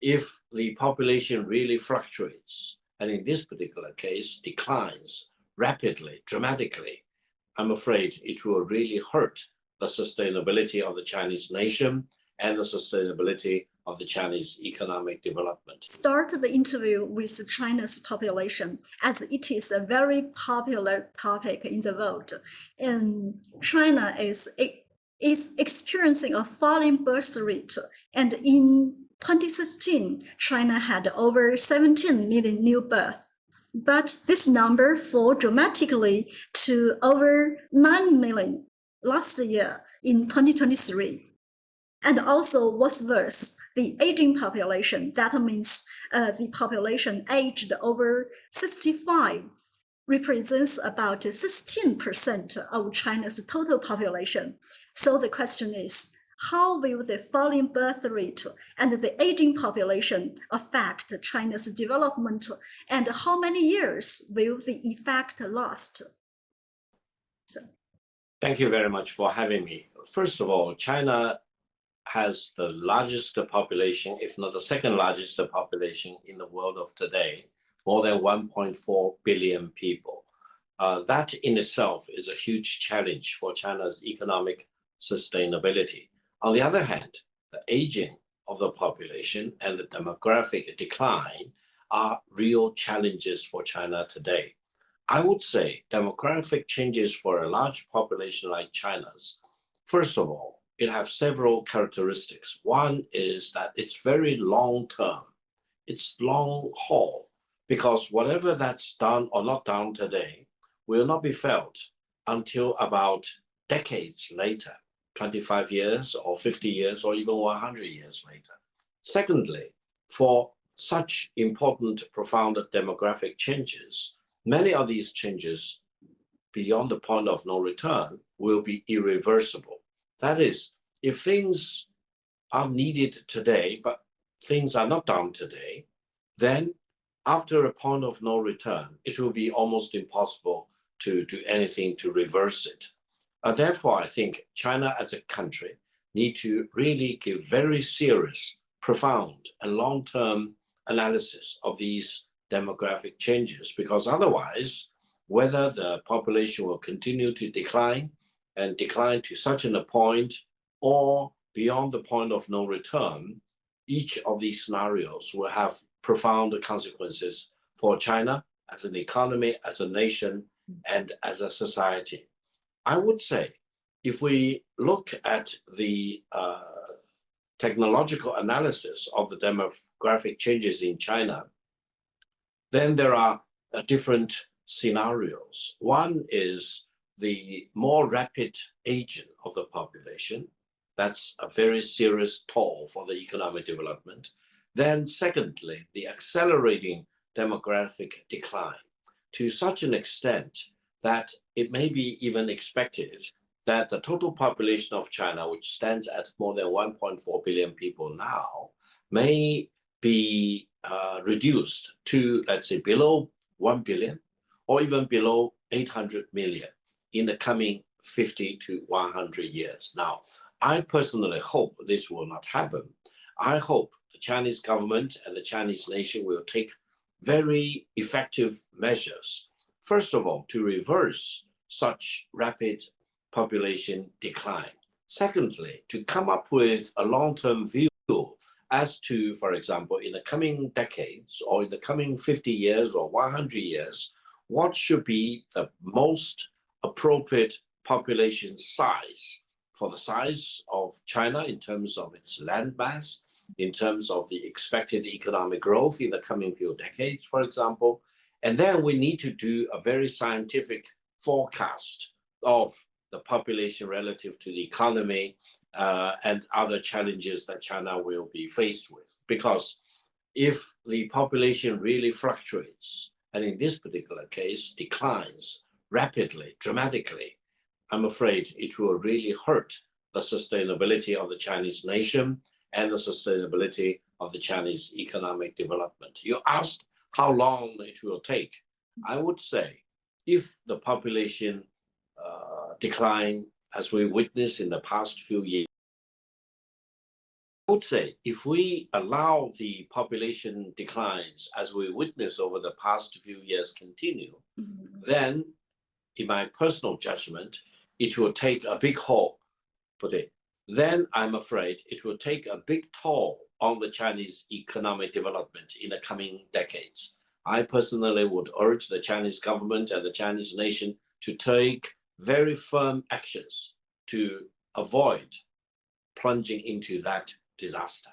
if the population really fluctuates, and in this particular case declines rapidly, dramatically, I'm afraid it will really hurt the sustainability of the Chinese nation and the sustainability of the Chinese economic development. Start the interview with China's population, as it is a very popular topic in the world. And China is experiencing a falling birth rate. And in 2016, China had over 17 million new births. But this number fell dramatically to over 9 million last year in 2023. And also, what's worse, the aging population, that means the population aged over 65, represents about 16% of China's total population. So the question is, how will the falling birth rate and the aging population affect China's development, and how many years will the effect last? Thank you very much for having me. First of all, China has the largest population, if not the second largest population in the world of today, more than 1.4 billion people. That in itself is a huge challenge for China's economic sustainability. On the other hand, the aging of the population and the demographic decline are real challenges for China today. I would say demographic changes for a large population like China's, first of all, it has several characteristics. One is that it's very long term. It's long haul, because whatever that's done or not done today will not be felt until about decades later, 25 years or 50 years or even 100 years later. Secondly, for such important, profound demographic changes, many of these changes beyond the point of no return will be irreversible. That is, if things are needed today, but things are not done today, then after a point of no return, it will be almost impossible to do anything to reverse it. Therefore, I think China as a country need to really give very serious, profound, and long-term analysis of these demographic changes, because otherwise, whether the population will continue to decline and decline to such a point or beyond the point of no return, each of these scenarios will have profound consequences for China as an economy, as a nation, and as a society. I would say, if we look at the technological analysis of the demographic changes in China, then there are different scenarios. One is the more rapid aging of the population. That's a very serious toll for the economic development. Then secondly, the accelerating demographic decline to such an extent that it may be even expected that the total population of China, which stands at more than 1.4 billion people now, may be reduced to, let's say, below 1 billion or even below 800 million in the coming 50 to 100 years. Now, I personally hope this will not happen. I hope the Chinese government and the Chinese nation will take very effective measures, first of all, to reverse such rapid population decline. Secondly, to come up with a long-term view as to, for example, in the coming decades or in the coming 50 years or 100 years, what should be the most appropriate population size for the size of China in terms of its land mass, in terms of the expected economic growth in the coming few decades, for example. And then we need to do a very scientific forecast of the population relative to the economy and other challenges that China will be faced with. Because if the population really fluctuates, and in this particular case declines rapidly, dramatically, I'm afraid it will really hurt the sustainability of the Chinese nation and the sustainability of the Chinese economic development. You asked how long it will take. I would say if the population decline, as we witnessed in the past few years, would say if we allow the population declines as we witness over the past few years continue, then in my personal judgment, it will take a big hole. Then I'm afraid it will take a big toll on the Chinese economic development in the coming decades. I personally would urge the Chinese government and the Chinese nation to take very firm actions to avoid plunging into that disaster.